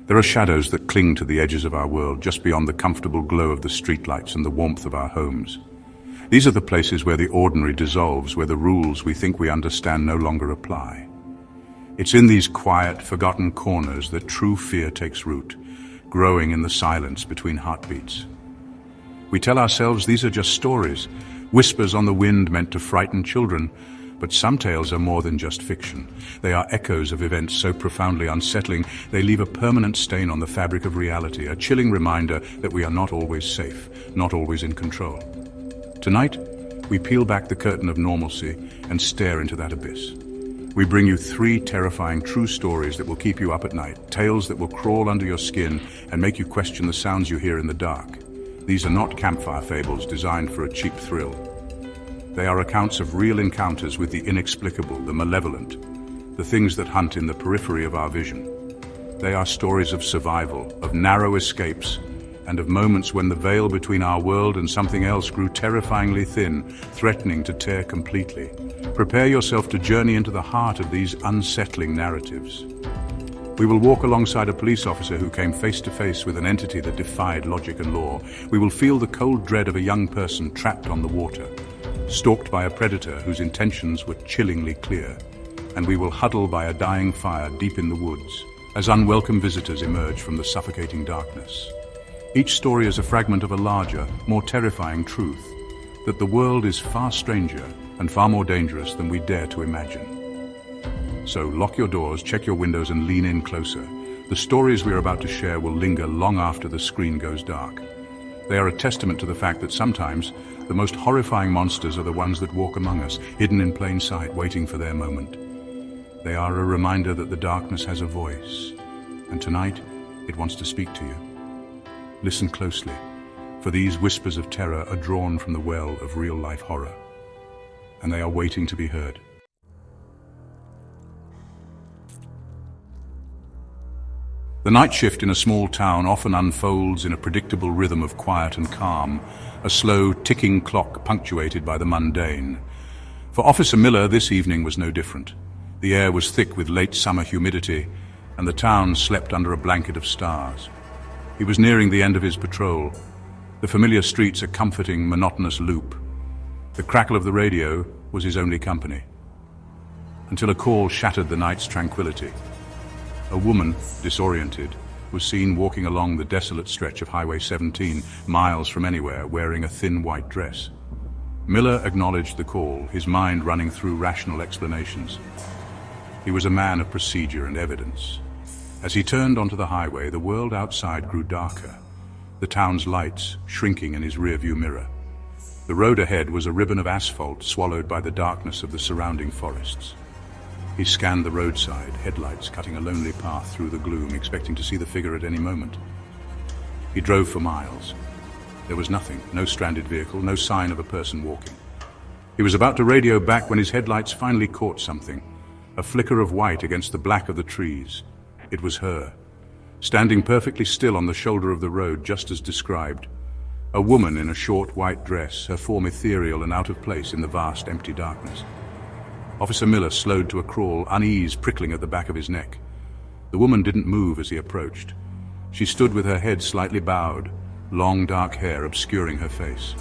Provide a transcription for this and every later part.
There are shadows that cling to the edges of our world, just beyond the comfortable glow of the streetlights and the warmth of our homes. These are the places where the ordinary dissolves, where the rules we think we understand no longer apply. It's in these quiet, forgotten corners that true fear takes root, growing in the silence between heartbeats. We tell ourselves these are just stories, whispers on the wind meant to frighten children, but some tales are more than just fiction. They are echoes of events so profoundly unsettling, they leave a permanent stain on the fabric of reality, a chilling reminder that we are not always safe, not always in control. Tonight, we peel back the curtain of normalcy and stare into that abyss. We bring you 3 terrifying true stories that will keep you up at night, tales that will crawl under your skin and make you question the sounds you hear in the dark. These are not campfire fables designed for a cheap thrill. They are accounts of real encounters with the inexplicable, the malevolent, the things that hunt in the periphery of our vision. They are stories of survival, of narrow escapes, and of moments when the veil between our world and something else grew terrifyingly thin, threatening to tear completely. Prepare yourself to journey into the heart of these unsettling narratives. We will walk alongside a police officer who came face to face with an entity that defied logic and law. We will feel the cold dread of a young person trapped on the water, stalked by a predator whose intentions were chillingly clear. And we will huddle by a dying fire deep in the woods, as unwelcome visitors emerge from the suffocating darkness. Each story is a fragment of a larger, more terrifying truth, that the world is far stranger and far more dangerous than we dare to imagine. So lock your doors, check your windows, and lean in closer. The stories we are about to share will linger long after the screen goes dark. They are a testament to the fact that sometimes the most horrifying monsters are the ones that walk among us, hidden in plain sight, waiting for their moment. They are a reminder that the darkness has a voice, and tonight it wants to speak to you. Listen closely, for these whispers of terror are drawn from the well of real-life horror, and they are waiting to be heard. The night shift in a small town often unfolds in a predictable rhythm of quiet and calm, a slow, ticking clock punctuated by the mundane. For Officer Miller, this evening was no different. The air was thick with late summer humidity, and the town slept under a blanket of stars. He was nearing the end of his patrol, the familiar streets a comforting, monotonous loop. The crackle of the radio was his only company, until a call shattered the night's tranquility. A woman, disoriented, was seen walking along the desolate stretch of Highway 17, miles from anywhere, wearing a thin white dress. Miller acknowledged the call, his mind running through rational explanations. He was a man of procedure and evidence. As he turned onto the highway, the world outside grew darker, the town's lights shrinking in his rearview mirror. The road ahead was a ribbon of asphalt swallowed by the darkness of the surrounding forests. He scanned the roadside, headlights cutting a lonely path through the gloom, expecting to see the figure at any moment. He drove for miles. There was nothing, no stranded vehicle, no sign of a person walking. He was about to radio back when his headlights finally caught something, a flicker of white against the black of the trees. It was her, standing perfectly still on the shoulder of the road, just as described. A woman in a short white dress, her form ethereal and out of place in the vast, empty darkness. Officer Miller slowed to a crawl, unease prickling at the back of his neck. The woman didn't move as he approached. She stood with her head slightly bowed, long dark hair obscuring her face.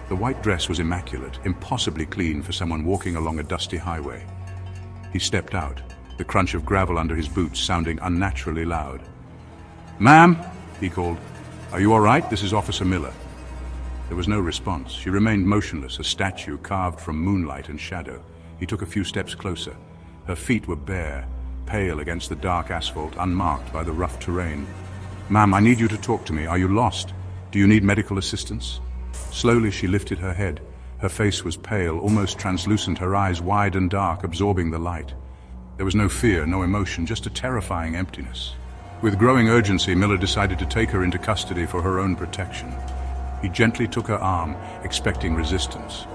The white dress was immaculate, impossibly clean for someone walking along a dusty highway. He stepped out, the crunch of gravel under his boots sounding unnaturally loud. "Ma'am," he called, "are you all right? This is Officer Miller." There was no response. She remained motionless, a statue carved from moonlight and shadow. He took a few steps closer. Her feet were bare, pale against the dark asphalt, unmarked by the rough terrain. "Ma'am, I need you to talk to me. Are you lost? Do you need medical assistance?" Slowly she lifted her head. Her face was pale, almost translucent, her eyes wide and dark, absorbing the light. There was no fear, no emotion, just a terrifying emptiness. With growing urgency, Miller decided to take her into custody for her own protection. He gently took her arm, expecting resistance.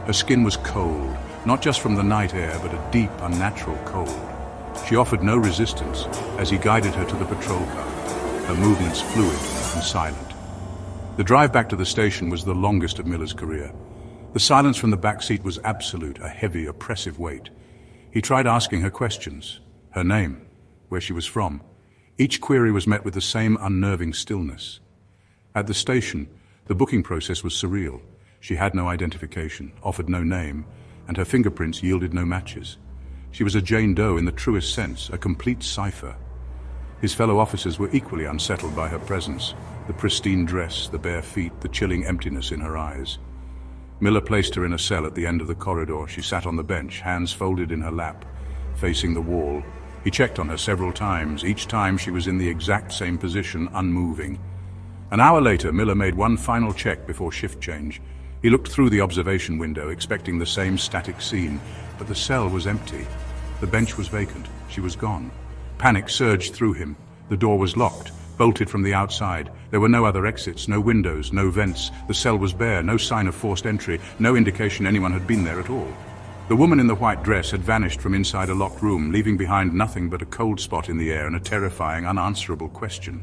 Her skin was cold, not just from the night air, but a deep, unnatural cold. She offered no resistance as he guided her to the patrol car, her movements fluid and silent. The drive back to the station was the longest of Miller's career. The silence from the back seat was absolute, a heavy, oppressive weight. He tried asking her questions, her name, where she was from. Each query was met with the same unnerving stillness. At the station, the booking process was surreal. She had no identification, offered no name, and her fingerprints yielded no matches. She was a Jane Doe in the truest sense, a complete cipher. His fellow officers were equally unsettled by her presence, the pristine dress, the bare feet, the chilling emptiness in her eyes. Miller placed her in a cell at the end of the corridor. She sat on the bench, hands folded in her lap, facing the wall. He checked on her several times. Each time she was in the exact same position, unmoving. An hour later, Miller made one final check before shift change. He looked through the observation window, expecting the same static scene, but the cell was empty. The bench was vacant. She was gone. Panic surged through him. The door was locked, bolted from the outside. There were no other exits, no windows, no vents. The cell was bare, no sign of forced entry, no indication anyone had been there at all. The woman in the white dress had vanished from inside a locked room, leaving behind nothing but a cold spot in the air and a terrifying, unanswerable question.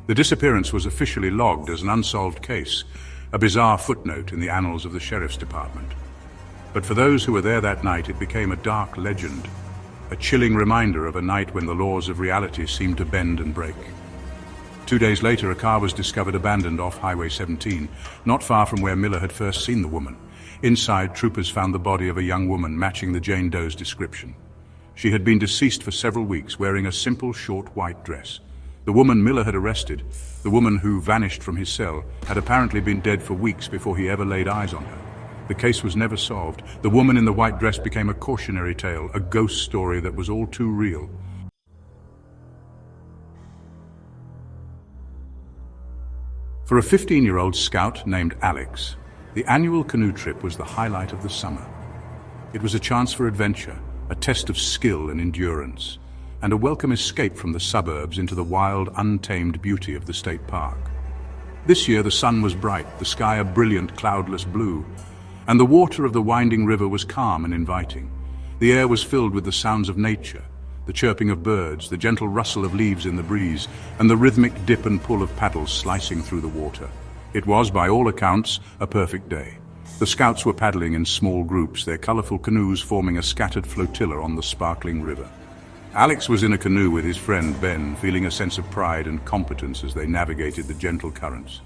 The disappearance was officially logged as an unsolved case, a bizarre footnote in the annals of the sheriff's department. But for those who were there that night, it became a dark legend, a chilling reminder of a night when the laws of reality seemed to bend and break. 2 days later, a car was discovered abandoned off Highway 17, not far from where Miller had first seen the woman. Inside, troopers found the body of a young woman matching the Jane Doe's description. She had been deceased for several weeks, wearing a simple, short white dress. The woman Miller had arrested, the woman who vanished from his cell, had apparently been dead for weeks before he ever laid eyes on her. The case was never solved. The woman in the white dress became a cautionary tale, a ghost story that was all too real. For a 15-year-old scout named Alex, the annual canoe trip was the highlight of the summer. It was a chance for adventure, a test of skill and endurance, and a welcome escape from the suburbs into the wild, untamed beauty of the state park. This year the sun was bright, the sky a brilliant, cloudless blue, and the water of the winding river was calm and inviting. The air was filled with the sounds of nature, the chirping of birds, the gentle rustle of leaves in the breeze, and the rhythmic dip and pull of paddles slicing through the water. It was, by all accounts, a perfect day. The scouts were paddling in small groups, their colorful canoes forming a scattered flotilla on the sparkling river. Alex was in a canoe with his friend Ben, feeling a sense of pride and competence as they navigated the gentle currents.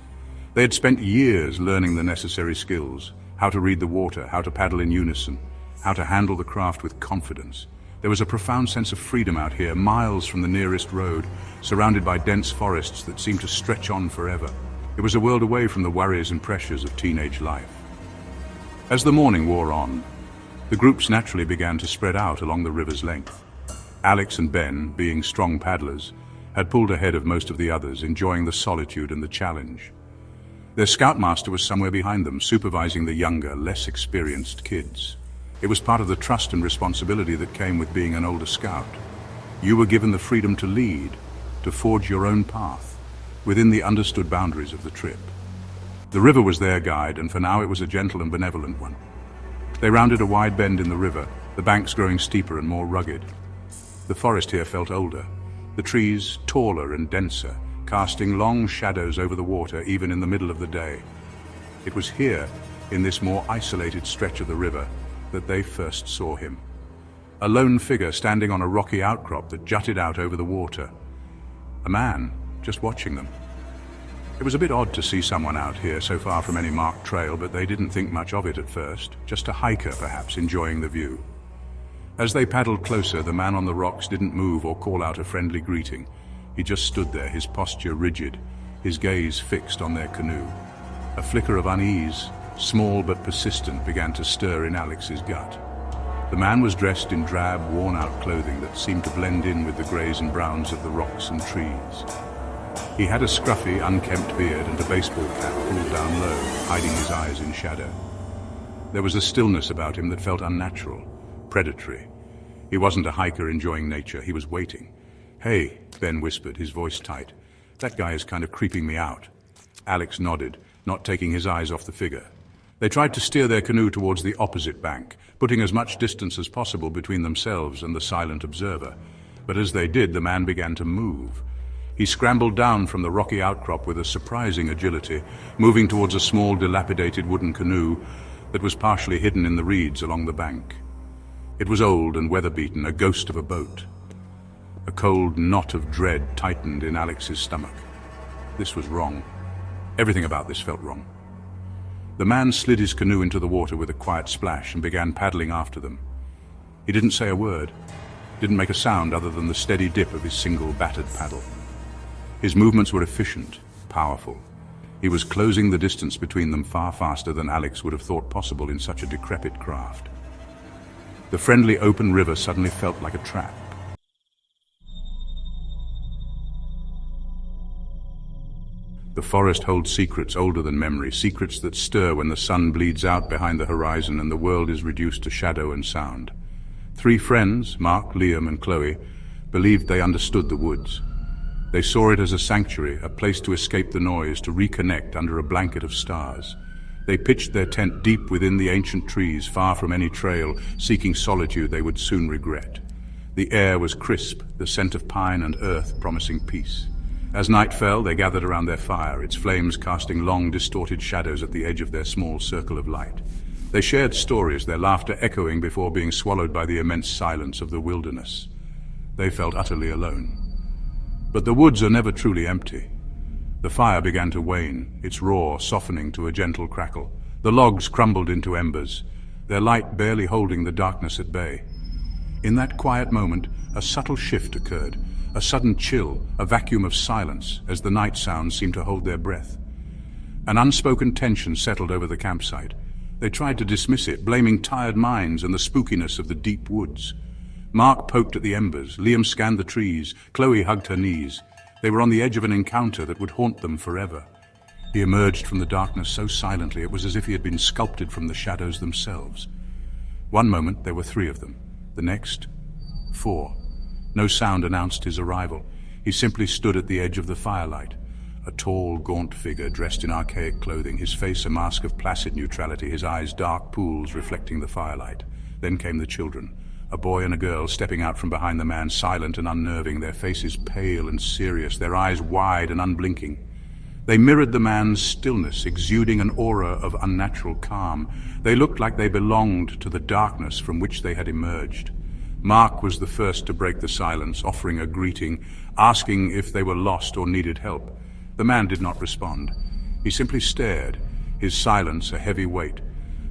They had spent years learning the necessary skills, how to read the water, how to paddle in unison, how to handle the craft with confidence. There was a profound sense of freedom out here, miles from the nearest road, surrounded by dense forests that seemed to stretch on forever. It was a world away from the worries and pressures of teenage life. As the morning wore on, the groups naturally began to spread out along the river's length. Alex and Ben, being strong paddlers, had pulled ahead of most of the others, enjoying the solitude and the challenge. Their scoutmaster was somewhere behind them, supervising the younger, less experienced kids. It was part of the trust and responsibility that came with being an older scout. You were given the freedom to lead, to forge your own path, within the understood boundaries of the trip. The river was their guide, and for now it was a gentle and benevolent one. They rounded a wide bend in the river, the banks growing steeper and more rugged. The forest here felt older, the trees taller and denser, casting long shadows over the water even in the middle of the day. It was here, in this more isolated stretch of the river, that they first saw him. A lone figure standing on a rocky outcrop that jutted out over the water. A man, just watching them. It was a bit odd to see someone out here so far from any marked trail, but they didn't think much of it at first. Just a hiker, perhaps, enjoying the view. As they paddled closer, the man on the rocks didn't move or call out a friendly greeting. He just stood there, his posture rigid, his gaze fixed on their canoe. A flicker of unease, small but persistent, began to stir in Alex's gut. The man was dressed in drab, worn-out clothing that seemed to blend in with the greys and browns of the rocks and trees. He had a scruffy, unkempt beard and a baseball cap pulled down low, hiding his eyes in shadow. There was a stillness about him that felt unnatural, predatory. He wasn't a hiker enjoying nature, he was waiting. "Hey," Ben whispered, his voice tight. "That guy is kind of creeping me out." Alex nodded, not taking his eyes off the figure. They tried to steer their canoe towards the opposite bank, putting as much distance as possible between themselves and the silent observer. But as they did, the man began to move. He scrambled down from the rocky outcrop with a surprising agility, moving towards a small, dilapidated wooden canoe that was partially hidden in the reeds along the bank. It was old and weather-beaten, a ghost of a boat. A cold knot of dread tightened in Alex's stomach. This was wrong. Everything about this felt wrong. The man slid his canoe into the water with a quiet splash and began paddling after them. He didn't say a word, didn't make a sound other than the steady dip of his single battered paddle. His movements were efficient, powerful. He was closing the distance between them far faster than Alex would have thought possible in such a decrepit craft. The friendly open river suddenly felt like a trap. The forest holds secrets older than memory, secrets that stir when the sun bleeds out behind the horizon and the world is reduced to shadow and sound. 3 friends, Mark, Liam, and Chloe, believed they understood the woods. They saw it as a sanctuary, a place to escape the noise, to reconnect under a blanket of stars. They pitched their tent deep within the ancient trees, far from any trail, seeking solitude they would soon regret. The air was crisp, the scent of pine and earth promising peace. As night fell, they gathered around their fire, its flames casting long, distorted shadows at the edge of their small circle of light. They shared stories, their laughter echoing before being swallowed by the immense silence of the wilderness. They felt utterly alone. But the woods are never truly empty. The fire began to wane, its roar softening to a gentle crackle. The logs crumbled into embers, their light barely holding the darkness at bay. In that quiet moment, a subtle shift occurred, a sudden chill, a vacuum of silence as the night sounds seemed to hold their breath. An unspoken tension settled over the campsite. They tried to dismiss it, blaming tired minds and the spookiness of the deep woods. Mark poked at the embers, Liam scanned the trees, Chloe hugged her knees. They were on the edge of an encounter that would haunt them forever. He emerged from the darkness so silently it was as if he had been sculpted from the shadows themselves. One moment there were 3 of them, the next 4. No sound announced his arrival. He simply stood at the edge of the firelight, a tall, gaunt figure dressed in archaic clothing, his face a mask of placid neutrality, his eyes dark pools reflecting the firelight. Then came the children, a boy and a girl stepping out from behind the man, silent and unnerving, their faces pale and serious, their eyes wide and unblinking. They mirrored the man's stillness, exuding an aura of unnatural calm. They looked like they belonged to the darkness from which they had emerged. Mark was the first to break the silence, offering a greeting, asking if they were lost or needed help. The man did not respond. He simply stared, his silence a heavy weight.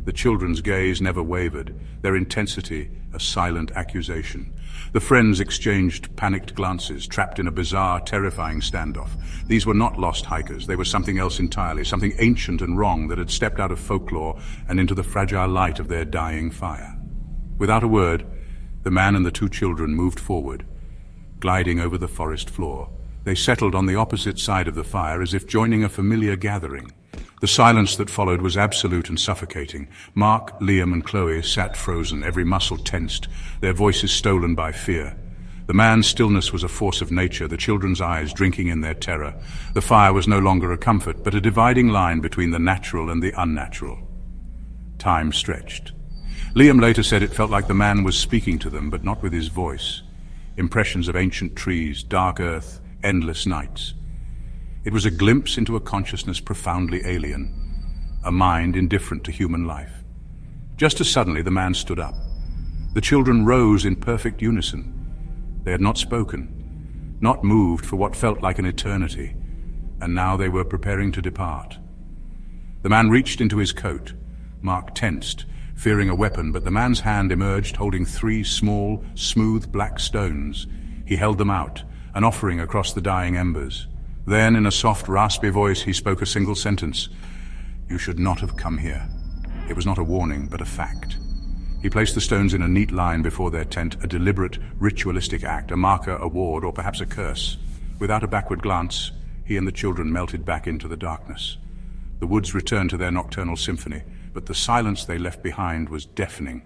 The children's gaze never wavered, their intensity a silent accusation. The friends exchanged panicked glances, trapped in a bizarre, terrifying standoff. These were not lost hikers, they were something else entirely, something ancient and wrong that had stepped out of folklore and into the fragile light of their dying fire. Without a word, the man and the 2 children moved forward, gliding over the forest floor. They settled on the opposite side of the fire as if joining a familiar gathering. The silence that followed was absolute and suffocating. Mark, Liam, and Chloe sat frozen, every muscle tensed, their voices stolen by fear. The man's stillness was a force of nature, the children's eyes drinking in their terror. The fire was no longer a comfort, but a dividing line between the natural and the unnatural. Time stretched. Liam later said it felt like the man was speaking to them, but not with his voice. Impressions of ancient trees, dark earth, endless nights. It was a glimpse into a consciousness profoundly alien, a mind indifferent to human life. Just as suddenly the man stood up. The children rose in perfect unison. They had not spoken, not moved for what felt like an eternity, and now they were preparing to depart. The man reached into his coat. Mark tensed, fearing a weapon, but the man's hand emerged holding 3 small, smooth black stones. He held them out, an offering across the dying embers. Then, in a soft, raspy voice, he spoke a single sentence. "You should not have come here." It was not a warning, but a fact. He placed the stones in a neat line before their tent, a deliberate, ritualistic act, a marker, a ward, or perhaps a curse. Without a backward glance, he and the children melted back into the darkness. The woods returned to their nocturnal symphony, but the silence they left behind was deafening.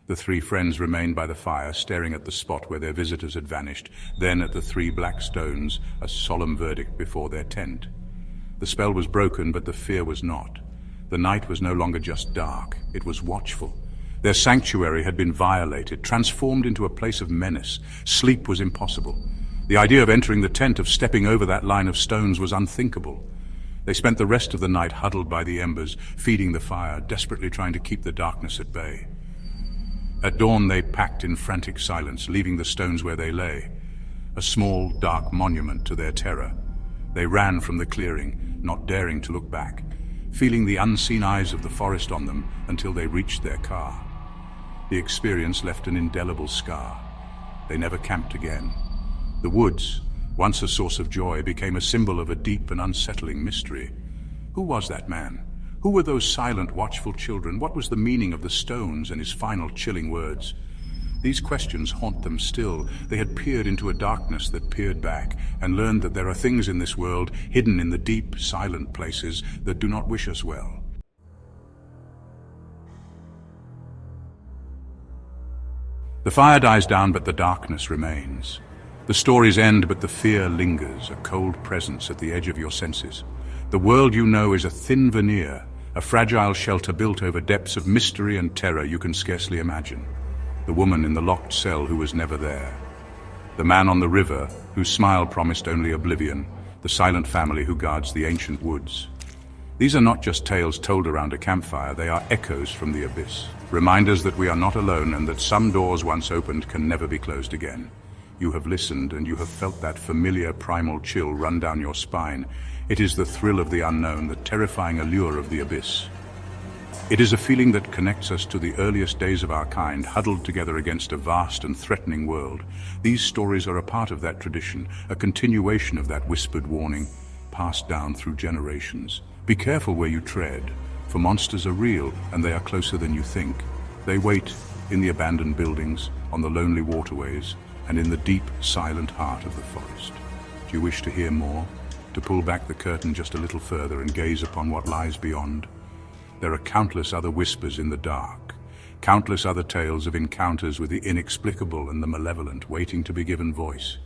The 3 friends remained by the fire, staring at the spot where their visitors had vanished, then at the 3 black stones, a solemn verdict before their tent. The spell was broken, but the fear was not. The night was no longer just dark, it was watchful. Their sanctuary had been violated, transformed into a place of menace. Sleep was impossible. The idea of entering the tent, of stepping over that line of stones, was unthinkable. They spent the rest of the night huddled by the embers, feeding the fire, desperately trying to keep the darkness at bay. At dawn they packed in frantic silence, leaving the stones where they lay. a small, dark monument to their terror. They ran from the clearing, not daring to look back, feeling the unseen eyes of the forest on them until they reached their car. The experience left an indelible scar. They never camped again. The woods, once a source of joy, became a symbol of a deep and unsettling mystery. Who was that man? Who were those silent, watchful children? What was the meaning of the stones and his final chilling words? These questions haunt them still. They had peered into a darkness that peered back, and learned that there are things in this world, hidden in the deep, silent places, that do not wish us well. The fire dies down, but the darkness remains. The stories end, but the fear lingers, a cold presence at the edge of your senses. The world you know is a thin veneer, a fragile shelter built over depths of mystery and terror you can scarcely imagine. The woman in the locked cell who was never there. The man on the river whose smile promised only oblivion. The silent family who guards the ancient woods. These are not just tales told around a campfire, they are echoes from the abyss. Reminders that we are not alone and that some doors once opened can never be closed again. You have listened and you have felt that familiar primal chill run down your spine. It is the thrill of the unknown, the terrifying allure of the abyss. It is a feeling that connects us to the earliest days of our kind, huddled together against a vast and threatening world. These stories are a part of that tradition, a continuation of that whispered warning, passed down through generations. Be careful where you tread, for monsters are real and they are closer than you think. They wait in the abandoned buildings, on the lonely waterways, and in the deep, silent heart of the forest. Do you wish to hear more? To pull back the curtain just a little further and gaze upon what lies beyond? There are countless other whispers in the dark, countless other tales of encounters with the inexplicable and the malevolent waiting to be given voice.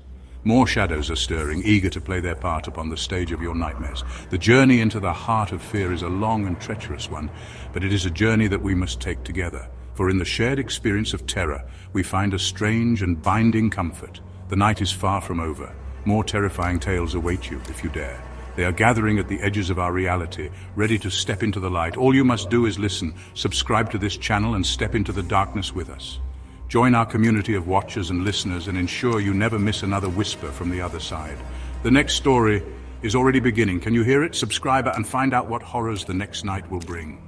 More shadows are stirring, eager to play their part upon the stage of your nightmares. The journey into the heart of fear is a long and treacherous one, but it is a journey that we must take together. For in the shared experience of terror, we find a strange and binding comfort. The night is far from over. More terrifying tales await you if you dare. They are gathering at the edges of our reality, ready to step into the light. All you must do is listen, subscribe to this channel, and step into the darkness with us. Join our community of watchers and listeners and ensure you never miss another whisper from the other side. The next story is already beginning. Can you hear it? Subscribe and find out what horrors the next night will bring.